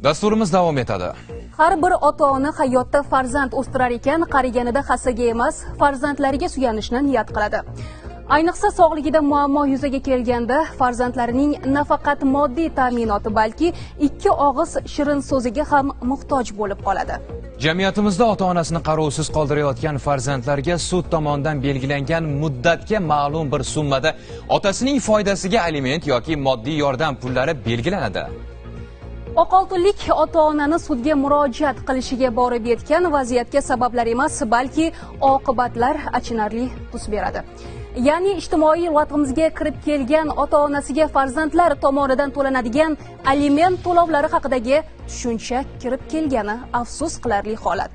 Dasturimiz davom etadi. Har bir ota-ona hayotda farzand o'stirar ekan, qariganida hassaga emas, farzandlariga suyanishni niyat qiladi. Ayniqsa sog'ligida muammo yuzaga kelganda farzandlarining nafaqat moddiy ta'minoti, balki ikki og'iz shirin so'ziga ham muhtoj bo'lib qoladi. Jamiyatimizda ota-onasini qarovsiz qoldirayotgan farzandlarga sud tomonidan belgilangan muddatga ma'lum bir summada otasining foydasiga aliment yoki moddiy yordam pullari belgilanadi. Oqoltinlik ota-onani sudga murojaat qilishiga borib yetgan vaziyatga sabablar emas, balki oqibatlar achinarli tus beradi. Ya'ni ijtimoiy lug'atimizga kirib kelgan ota-onasiga farzandlar tomonidan to'lanadigan aliment to'lovlari haqidagi tushuncha kirib kelgani afsus qilarli holat.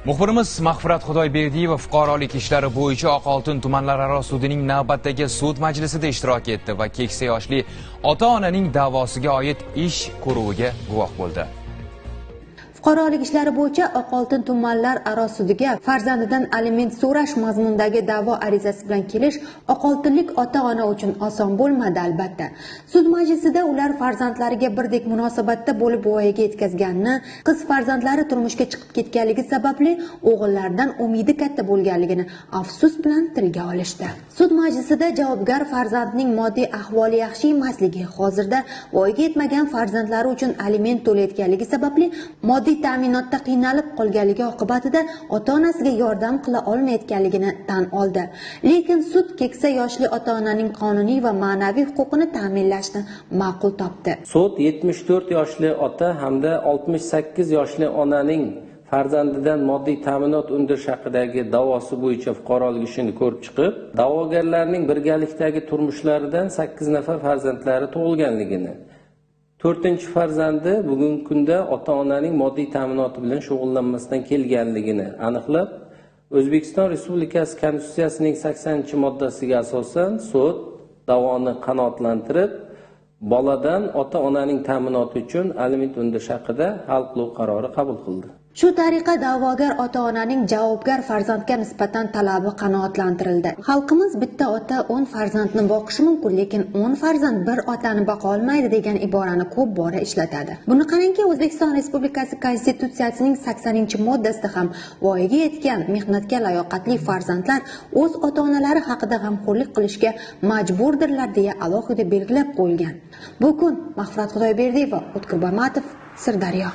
Muxbirimiz Mahfurat Xudoyberdiyeva fuqarolik ishlari bo'yicha Oqoltin tumanlararo sudining navbatdagi sud majlisida ishtirok etdi va keksa yoshli ota-onaning da'vosiga oid ish ko'ruviga guvoh bo'ldi. Fuqarolik ishlari bo'yicha Oqoltin tumanlararo sudiga farzandidan aliment so'rash mazmunidagi da'vo arizasi bilan kelish oqoltinlik ota-ona uchun oson bo'lmadi albatta. Sud majlisida ular farzandlariga birdek munosabatda bo'lib voyaga yetkazganini, qiz farzandlari turmushga chiqib ketganligi sababli o'g'illaridan umidi katta bo'lganligini afsus bilan tilga olishdi. Sud majlisida javobgar farzandning moddiy ahvoli yaxshi emasligi, hozirda voyaga yetmagan farzandlari uchun aliment to'layotganligi sababli moddiy ta'minotda qiynalib qolganligi oqibatida ota-onasiga yordam qila olmayotganligini tan oldi. Lekin sud keksa yoshli ota-onaning qonuniy va ma'naviy huquqini ta'minlashni ma'qul topdi. Sud 74 yoshli ota hamda 68 yoshli onaning farzandidan moddiy ta'minot undirish haqidagi da'vosi bo'yicha fuqarolik ishini ko'rib chiqib, da'vogarlarning birgalikdagi turmushlaridan 8 nafar farzandlari tug'ilganligini, 4-farzandi bugungi kunda ota-onaning moddiy ta'minoti bilan shug'ullanmasdan kelganligini aniqlab, O'zbekiston Respublikasi Konstitutsiyasining 80-moddasiga asosan sud da'voni qanoatlantirib, boladan ota-onaning ta'minoti uchun aliment undirish haqida hal qiluvchi qarori qabul qildi. Shu tariqa da'vogar ota-onaning javobgar farzandga nisbatan talabi qanoatlantirildi. Xalqimiz bitta ota 10 farzandni boqishi mumkin, lekin 10 farzand bir otani boqa olmaydi degan iborani ko'p bora ishlatadi. Buni qarangki, O'zbekiston Respublikasi Konstitutsiyasining 80-moddasida ham voyaga yetgan mehnatga layoqatli farzandlar o'z ota-onalari haqida g'amxo'rlik qilishga majburdirlar deya alohida belgilab qo'yilgan. Bu kun Mahfurat Xudoyberdiyeva, O'tkir Bomatov, Sirdaryo.